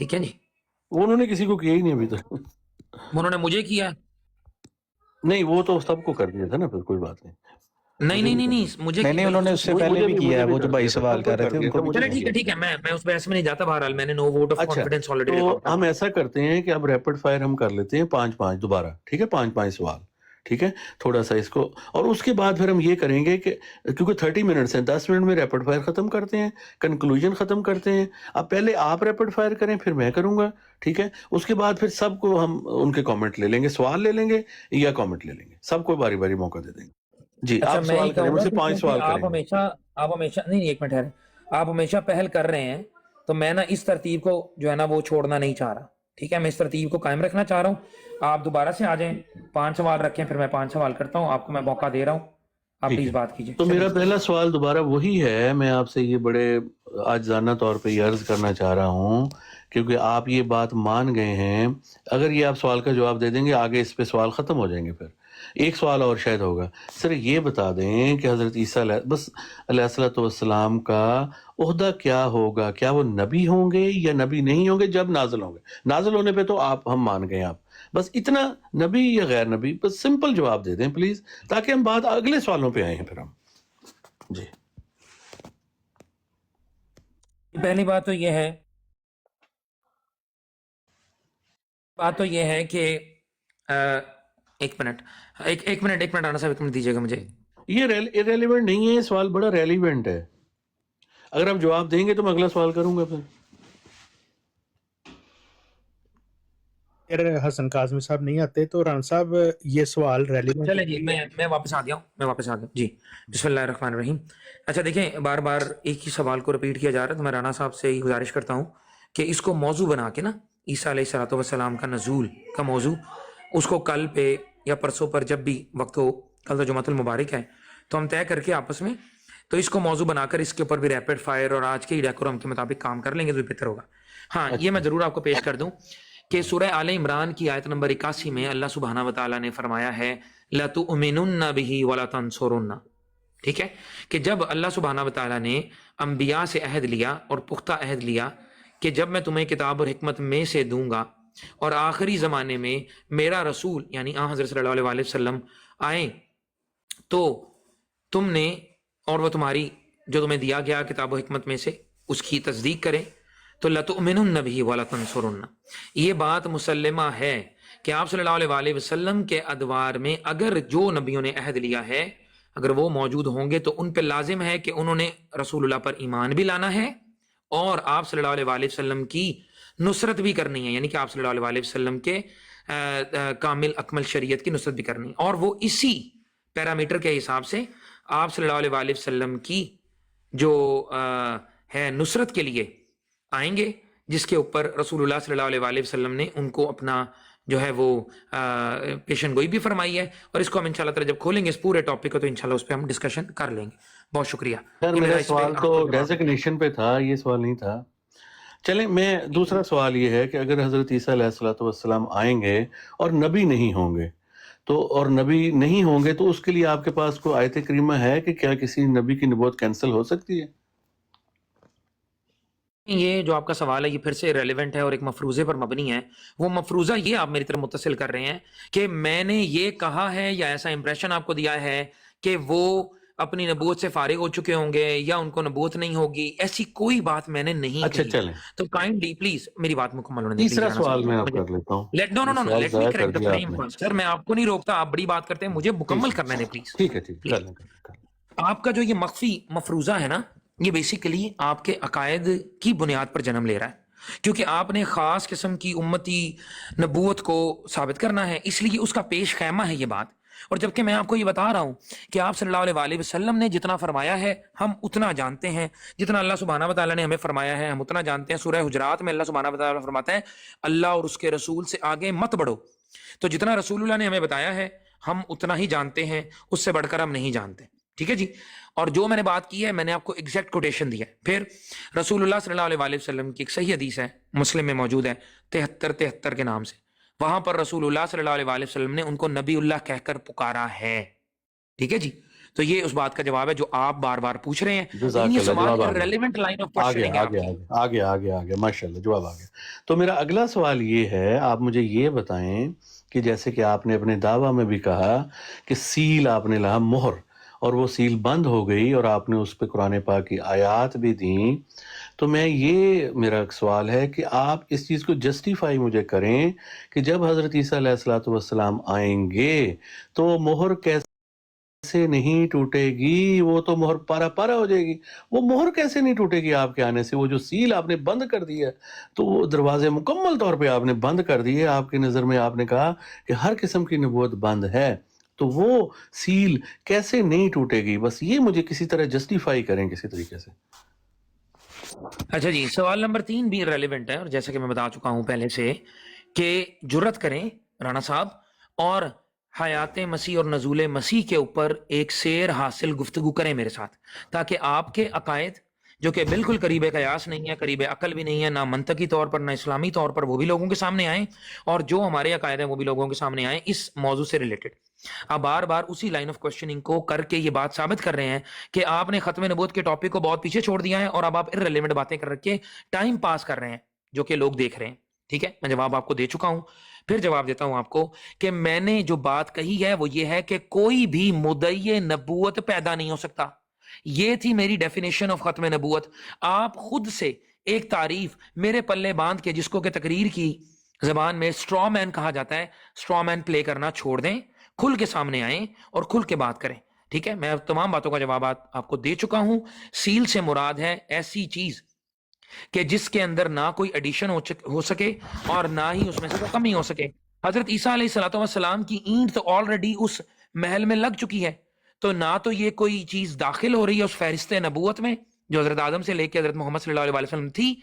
ٹھیک ہے جی. انہوں نے کسی کو کیا ہی نہیں ابھی تک. انہوں نے مجھے کیا ہے. نہیں وہ تو سب کو کر دیا تھا نا, پھر کوئی بات نہیں. نہیں مجھے نہیں انہوں نے اس سے پہلے بھی کیا ہے, وہ جو بھائی سوال کر رہے تھے ان کو بھی چلے ٹھیک ہے میں اس بحث میں نہیں جاتا. بہرحال میں نے نو ووٹ آف اچھا کانفیڈنس آلریڈی تو ریکارڈ ہم ایسا کرتے ہیں کہ اب ریپڈ فائر ہم کر لیتے ہیں 5 دوبارہ, ٹھیک ہے, 5 سوال, ٹھیک ہے, تھوڑا سا اس کو, اور اس کے بعد پھر ہم یہ کریں گے کہ کیونکہ 30 منٹس ہیں, 10 منٹ میں ریپڈ فائر ختم کرتے ہیں, کنکلوژن ختم کرتے ہیں. اب پہلے آپ ریپڈ فائر کریں پھر میں کروں گا, ٹھیک ہے, اس کے بعد پھر سب کو ہم ان کے کامنٹ لے لیں گے, سوال لے لیں گے یا کامنٹ لے لیں گے, سب کو باری باری موقع دے دیں گے. جی اچھا آپ میں سوال یہ کریں, کہوں مجھ گا سے کہ 5 کیونکہ سوال کریں گے. آپ ہمیشہ نہیں ایک منٹ ہے, آپ ہمیشہ پہل کر رہے ہیں تو میں نا اس ترتیب کو جو ہے نا وہ چھوڑنا نہیں چاہ رہا. ٹھیک ہے, میں اس ترتیب کو قائم رکھنا چاہ رہا ہوں. آپ دوبارہ سے آ جائیں, 5 سوال رکھیں, پھر میں 5 سوال کرتا ہوں, آپ کو میں موقع دے رہا ہوں, آپ ٹھیک پلیز ہے, بات کیجیے. تو میرا پہلا سوال دوبارہ وہی ہے, میں آپ سے یہ بڑے عاجزانہ طور پہ یہ عرض کرنا چاہ رہا ہوں کیونکہ آپ یہ بات مان گئے ہیں, اگر یہ آپ سوال کا جواب دے دیں گے آگے اس پہ سوال ختم ہو جائیں گے, پھر ایک سوال اور شاید ہوگا. سر یہ بتا دیں کہ حضرت عیسیٰ علیہ الصلوۃ والسلام کا عہدہ کیا ہوگا, کیا وہ نبی ہوں گے یا نبی نہیں ہوں گے جب نازل ہوں گے؟ نازل ہونے پہ تو ہم مان گئے, آپ بس اتنا نبی یا غیر نبی, بس سمپل جواب دے دیں پلیز, تاکہ ہم بات اگلے سوالوں پہ آئے ہیں پھر ہم. جی پہلی بات تو یہ ہے کہ ایک منٹ آنا صاحب, ایک منٹ دیجیے گا مجھے. یہ ریلیونٹ نہیں ہے, یہ سوال بڑا ریلیونٹ ہے, اگر آپ جواب دیں گے تو میں اگلا سوال کروں گا. اگر حسن کاظمی صاحب نہیں آتے تو رانا صاحب یہ سوال ریلیونٹ. چلے جی, میں واپس آ گیا ہوں جی. بسم اللہ الرحمن الرحیم. اچھا دیکھیں, بار بار ایک ہی سوال کو ریپیٹ کیا جا رہا ہے, تو میں رانا صاحب سے گزارش کرتا ہوں کہ اس کو موضوع بنا کے نا, عیسیٰ علیہ الصلوۃ والسلام کا نزول کا موضوع, اس کو کل پہ یا پرسوں پر جب بھی وقت ہو, کل تو جمعۃ المبارک ہے, تو ہم طے کر کے آپس میں تو اس کو موضوع بنا کر اس کے اوپر بھی ریپڈ فائر اور آج کے ہی ڈیکورم کے مطابق کام کر لیں گے تو بہتر ہوگا. ہاں یہ میں ضرور آپ کو پیش کر دوں کہ سورہ آل عمران کی آیت نمبر 81 میں اللہ سبحانہ وتعالیٰ نے فرمایا ہے لَتُؤْمِنُنَّ بِهِ وَلَا تَنْصُرُنَّ. ٹھیک ہے, کہ جب اللہ سبحانہ وتعالیٰ نے انبیاء سے عہد لیا اور پختہ عہد لیا کہ جب میں تمہیں کتاب اور حکمت میں سے دوں گا اور آخری زمانے میں میرا رسول یعنی حضرت صلی اللہ علیہ وسلم آئیں تو تم نے اور وہ تمہاری جو تمہیں دیا گیا کتاب و حکمت میں سے اس کی تصدیق کریں تو لَتُؤْمِنُنَّ بِهِ وَلَا تَنْصُرُنَّ. یہ بات مسلمہ ہے کہ آپ صلی اللہ علیہ وسلم کے ادوار میں اگر جو نبیوں نے عہد لیا ہے اگر وہ موجود ہوں گے تو ان پہ لازم ہے کہ انہوں نے رسول اللہ پر ایمان بھی لانا ہے اور آپ صلی اللہ علیہ وسلم کی نصرت بھی کرنی ہے, یعنی کہ آپ صلی اللہ علیہ وسلم کے کامل اکمل شریعت کی نصرت بھی کرنی ہے, اور وہ اسی پیرامیٹر کے حساب سے آپ صلی اللہ علیہ وسلم کی جو ہے نصرت کے لیے آئیں گے, جس کے اوپر رسول اللہ صلی اللہ علیہ وسلم نے ان کو اپنا جو ہے وہ پیشن گوئی بھی فرمائی ہے, اور اس کو ہم انشاءاللہ تعالی جب کھولیں گے اس پورے ٹاپک کو تو انشاءاللہ اس پہ ہم ڈسکشن کر لیں گے. بہت شکریہ. سر میرا سوال تو ڈیزگنیشن پہ تھا, یہ سوال نہیں تھا. چلیں, میں دوسرا سوال یہ ہے کہ اگر حضرت عیسیٰ علیہ الصلوۃ والسلام آئیں گے اور نبی نہیں ہوں گے تو, اور نبی نہیں ہوں گے تو اس کے لیے آپ کے پاس کوئی آیت کریمہ ہے کہ کیا کسی نبی کی نبوت کینسل ہو سکتی ہے؟ یہ جو آپ کا سوال ہے یہ پھر سے ریلیونٹ ہے اور ایک مفروضے پر مبنی ہے. وہ مفروضہ یہ آپ میری طرف متصل کر رہے ہیں کہ میں نے یہ کہا ہے یا ایسا امپریشن آپ کو دیا ہے کہ وہ اپنی نبوت سے فارغ ہو چکے ہوں گے یا ان کو نبوت نہیں ہوگی, ایسی کوئی بات میں نے نہیں اچھا کہی. چلیں, تو کائنڈلی پلیز میری بات مکمل ہونے دیں. تیسرا سوال میں آپ کر لیتا ہوں. لیٹ می کریکٹ دی فریم فرسٹ. سر میں آپ کو نہیں روکتا, آپ بڑی بات کرتے ہیں, مجھے مکمل کرنے دیں پلیز. ٹھیک ہے, کر لیں. آپ کا جو یہ مخفی مفروضہ ہے نا, یہ بیسیکلی آپ کے عقائد کی بنیاد پر جنم لے رہا ہے, کیونکہ آپ نے خاص قسم کی امتی نبوت کو ثابت کرنا ہے, اس لیے اس کا پیش خیمہ ہے یہ بات. اور جبکہ میں آپ کو یہ بتا رہا ہوں کہ آپ صلی اللہ علیہ وسلم نے جتنا فرمایا ہے ہم اتنا جانتے ہیں, جتنا اللہ سبحانہ وتعالی نے ہمیں فرمایا ہے ہم اتنا جانتے ہیں. سورہ حجرات میں اللہ سبحانہ وتعالی فرماتا ہے اللہ اور اس کے رسول سے آگے مت بڑھو. تو جتنا رسول اللہ نے ہمیں بتایا ہے ہم اتنا ہی جانتے ہیں, اس سے بڑھ کر ہم نہیں جانتے. ٹھیک ہے جی. اور جو میں نے بات کی ہے میں نے آپ کو ایگزیکٹ کوٹیشن دیا ہے. پھر رسول اللہ صلی اللہ علیہ وسلم کی ایک صحیح حدیث ہے, مسلم میں موجود ہے, 73 کے نام سے. وہاں پر رسول اللہ صلی اللہ علیہ وسلم نے ان کو نبی اللہ کہہ کر پکارا ہے. ٹھیک ہے جی. تو یہ اس بات کا جواب ہے جو آپ بار بار پوچھ رہے ہیں. جزاک یہ اللہ، سوال جواب آ گیا، ریلیونٹ لائن آف آ گیا کوشچننگ ہے آ آپ گیا کی. آ گیا ماشاء اللہ جواب آ گیا. تو میرا اگلا سوال یہ ہے، آپ مجھے یہ بتائیں کہ جیسے کہ آپ نے اپنے دعویٰ میں بھی کہا کہ سیل آپ نے لہا مہر، اور وہ سیل بند ہو گئی اور آپ نے اس پہ قرآن پاک کی آیات بھی دیں، تو میں یہ میرا ایک سوال ہے کہ آپ اس چیز کو جسٹیفائی مجھے کریں کہ جب حضرت عیسیٰ علیہ الصلوۃ والسلام آئیں گے تو وہ مہر کیسے نہیں ٹوٹے گی؟ وہ تو مہر پارا پارا ہو جائے گی. وہ مہر کیسے نہیں ٹوٹے گی آپ کے آنے سے؟ وہ جو سیل آپ نے بند کر دی ہے، تو وہ دروازے مکمل طور پہ آپ نے بند کر دیے. آپ کی نظر میں آپ نے کہا کہ ہر قسم کی نبوت بند ہے، تو وہ سیل کیسے نہیں ٹوٹے گی؟ بس یہ مجھے کسی طرح جسٹیفائی کریں کسی طریقے سے. اچھا جی، سوال نمبر 3 بھی ریلیونٹ ہے، اور جیسا کہ میں بتا چکا ہوں پہلے سے کہ جرت کریں رانا صاحب اور حیات مسیح اور نزول مسیح کے اوپر ایک سیر حاصل گفتگو کریں میرے ساتھ، تاکہ آپ کے عقائد جو کہ بالکل قریب قیاس نہیں ہے، قریب عقل بھی نہیں ہے، نہ منطقی طور پر نہ اسلامی طور پر، وہ بھی لوگوں کے سامنے آئیں، اور جو ہمارے عقائد ہیں وہ بھی لوگوں کے سامنے آئیں اس موضوع سے ریلیٹڈ. آپ بار بار اسی لائن آف کوشچننگ کو کر کے یہ بات ثابت کر رہے ہیں کہ آپ نے ختم نبوت کے ٹاپک کو بہت پیچھے چھوڑ دیا ہے، اور اب آپ ارریلیونٹ باتیں کر کے ٹائم پاس کر رہے ہیں جو کہ لوگ دیکھ رہے ہیں. ٹھیک ہے، میں جواب آپ کو دے چکا ہوں، پھر جواب دیتا ہوں آپ کو کہ میں نے جو بات کہی ہے وہ یہ ہے کہ کوئی بھی مدعی نبوت پیدا نہیں ہو سکتا. یہ تھی میری ڈیفینیشن آف ختم نبوت. آپ خود سے ایک تعریف میرے پلے باندھ کے، جس کو کہ تقریر کی زبان میں اسٹرا مین کہا جاتا ہے، اسٹرا مین پلے کرنا چھوڑ دیں، کھل کے سامنے آئیں اور کھل کے بات کریں. ٹھیک ہے، میں اب تمام باتوں کا جوابات آپ کو دے چکا ہوں. سیل سے مراد ہے ایسی چیز کہ جس کے اندر نہ کوئی ایڈیشن ہو سکے اور نہ ہی اس میں سے کوئی کمی ہو سکے. حضرت عیسیٰ علیہ الصلوۃ والسلام کی اینٹ تو آلریڈی اس محل میں لگ چکی ہے، تو نہ تو یہ کوئی چیز داخل ہو رہی ہے اس فہرست نبوت میں جو حضرت آدم سے لے کے حضرت محمد صلی اللہ علیہ وسلم تھی،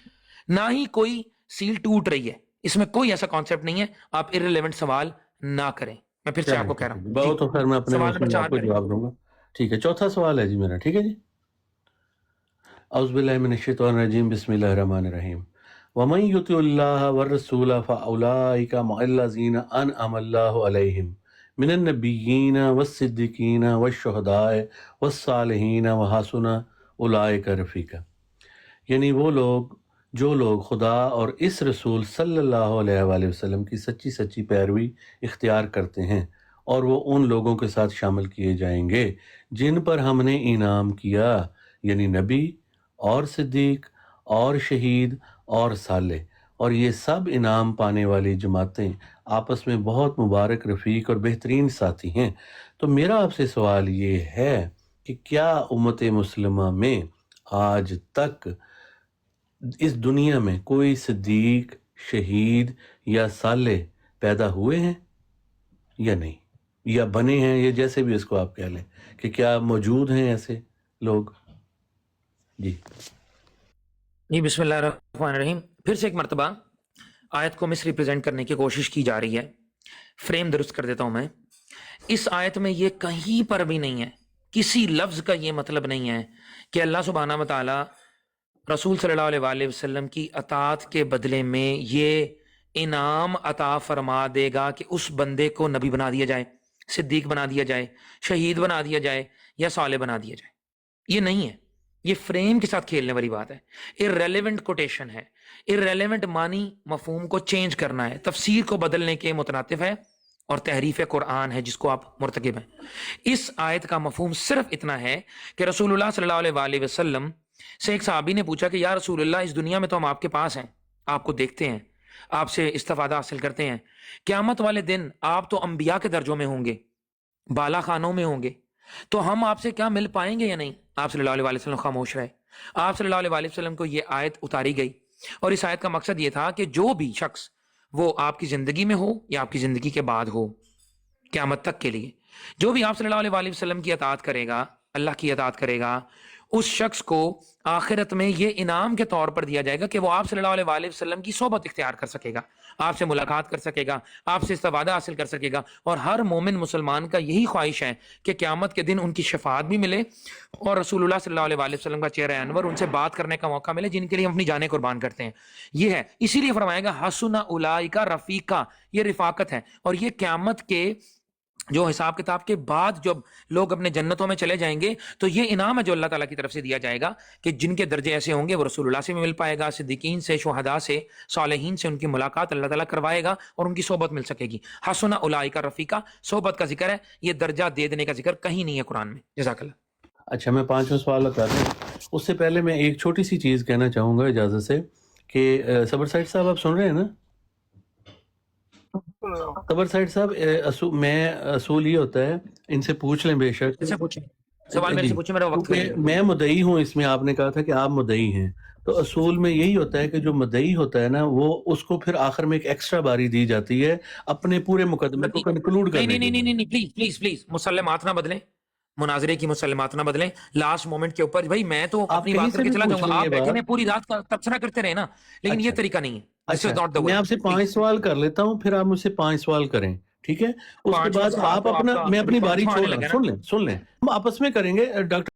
نہ ہی کوئی سیل ٹوٹ رہی ہے. اس میں کوئی ایسا کانسیپٹ نہیں ہے. آپ ارریلیونٹ سوال نہ کریں. میں پھر سے آپ کو کہہ رہا ہوں بہت تو خیر میں اپنے سوال اس نمبر میں 4 آپ کو کریں. جواب دوں گا. ٹھیک ہے، چوتھا سوال ہے جی میرا. ٹھیک ہے جی. اعوذ باللہ من الشیطان الرجیم، بسم اللہ الرحمن الرحیم. وَمَن يُطِعِ اللَّهَ وَالرَّسُولَ فَأُولَٰئِكَ مَعَ الَّذِينَ أَنْعَمَ اللَّهُ عَلَيْهِمْ مِنَ النَّبِيِّينَ وَالصِّدِّيقِينَ وَالشُّهَدَاءِ وَالصَّالِحِينَ وَحَسُنَ أُولَٰئِكَ رَفِیقًا. یعنی وہ لوگ جو لوگ خدا اور اس رسول صلی اللہ علیہ وآلہ وسلم کی سچی سچی پیروی اختیار کرتے ہیں، اور وہ ان لوگوں کے ساتھ شامل کیے جائیں گے جن پر ہم نے انعام کیا، یعنی نبی اور صدیق اور شہید اور صالح. اور یہ سب انعام پانے والی جماعتیں آپس میں بہت مبارک، رفیق اور بہترین ساتھی ہیں. تو میرا آپ سے سوال یہ ہے کہ کیا امت مسلمہ میں آج تک اس دنیا میں کوئی صدیق، شہید یا صالح پیدا ہوئے ہیں یا نہیں، یا بنے ہیں، یا جیسے بھی اس کو آپ کہہ لیں، کہ کیا موجود ہیں ایسے لوگ؟ جی جی، بسم اللہ الرحمن الرحیم. پھر سے ایک مرتبہ آیت کو مس ریپرزینٹ کرنے کی کوشش کی جا رہی ہے. فریم درست کر دیتا ہوں میں. اس آیت میں یہ کہیں پر بھی نہیں ہے، کسی لفظ کا یہ مطلب نہیں ہے کہ اللہ سبحانہ و تعالی رسول صلی اللہ علیہ وآلہ وسلم کی اطاعت کے بدلے میں یہ انعام عطا فرما دے گا کہ اس بندے کو نبی بنا دیا جائے، صدیق بنا دیا جائے، شہید بنا دیا جائے یا صالح بنا دیا جائے. یہ نہیں ہے. یہ فریم کے ساتھ کھیلنے والی بات ہے. irrelevant کوٹیشن ہے. irrelevant معنی مفہوم کو چینج کرنا ہے، تفسیر کو بدلنے کے مترادف ہے، اور تحریف قرآن ہے جس کو آپ مرتکب ہیں. اس آیت کا مفہوم صرف اتنا ہے کہ رسول اللہ صلی اللہ علیہ وآلہ وسلم سے ایک صحابی نے پوچھا کہ یا رسول اللہ، اس دنیا میں تو ہم آپ کے پاس ہیں، آپ کو دیکھتے ہیں، آپ سے استفادہ حاصل کرتے ہیں، قیامت والے دن آپ تو انبیاء کے درجوں میں ہوں گے، بالا خانوں میں ہوں گے، تو ہم آپ سے کیا مل پائیں گے یا نہیں؟ آپ صلی اللہ علیہ وسلم خاموش رہے. آپ صلی اللہ علیہ وسلم کو یہ آیت اتاری گئی، اور اس آیت کا مقصد یہ تھا کہ جو بھی شخص وہ آپ کی زندگی میں ہو یا آپ کی زندگی کے بعد ہو، قیامت تک کے لیے جو بھی آپ صلی اللہ علیہ وسلم کی اطاعت کرے گا، اللہ کی اطاعت کرے گا، اس شخص کو آخرت میں یہ انعام کے طور پر دیا جائے گا کہ وہ آپ صلی اللہ علیہ وسلم کی صحبت اختیار کر سکے گا، آپ سے ملاقات کر سکے گا، آپ سے استفادہ حاصل کر سکے گا. اور ہر مومن مسلمان کا یہی خواہش ہے کہ قیامت کے دن ان کی شفاعت بھی ملے اور رسول اللہ صلی اللہ علیہ وسلم کا چہرہ انور ان سے بات کرنے کا موقع ملے، جن کے لیے ہم اپنی جانیں قربان کرتے ہیں. یہ ہے، اسی لیے فرمائے گا حسن اولئک رفیقا، یہ رفاقت ہے. اور یہ قیامت کے جو حساب کتاب کے بعد جب لوگ اپنے جنتوں میں چلے جائیں گے تو یہ انعام ہے جو اللہ تعالیٰ کی طرف سے دیا جائے گا کہ جن کے درجے ایسے ہوں گے وہ رسول اللہ سے بھی مل پائے گا، صدیقین سے، شہداء سے، صالحین سے ان کی ملاقات اللہ تعالیٰ کروائے گا اور ان کی صحبت مل سکے گی. حسن اولئک رفیقا، صحبت کا ذکر ہے، یہ درجہ دے دینے کا ذکر کہیں نہیں ہے قرآن میں. جزاک اللہ. اچھا میں 5واں سوال کر رہا ہوں. اس سے پہلے میں ایک چھوٹی سی چیز کہنا چاہوں گا اجازت سے کہ صبر سائد صاحب آپ سن رہے ہیں نا؟ صبر سائد صاحب اصول یہ ہوتا ہے، ان سے پوچھ لیں بے شک. سوال میرے سے پوچھیں، میرا وقت میں مدعی ہوں، اس میں آپ نے کہا تھا کہ آپ مدعی ہیں، تو اصول میں یہی ہوتا ہے کہ جو مدعی ہوتا ہے نا وہ اس کو پھر آخر میں ایک ایکسٹرا باری دی جاتی ہے اپنے پورے مقدمے کو کنکلوڈ کرنے کے لیے. نہیں پلیز مسلمات نہ بدلیں، مناظرے کی مسلمات نہ بدلیں لاسٹ مومنٹ کے اوپر. بھائی میں تو اپنی بات کر کے چلا جاؤں گا، آپ بیٹھے ہیں پوری رات کا تبصرہ کرتے رہے نا، لیکن یہ طریقہ نہیں ہے. میں آپ سے 5 سوال کر لیتا ہوں، پھر آپ مجھ سے 5 سوال کریں، ٹھیک ہے؟ اس کے بعد آپ اپنا، میں اپنی باری چھوڑ، سن لیں ہم آپس میں کریں گے. ڈاکٹر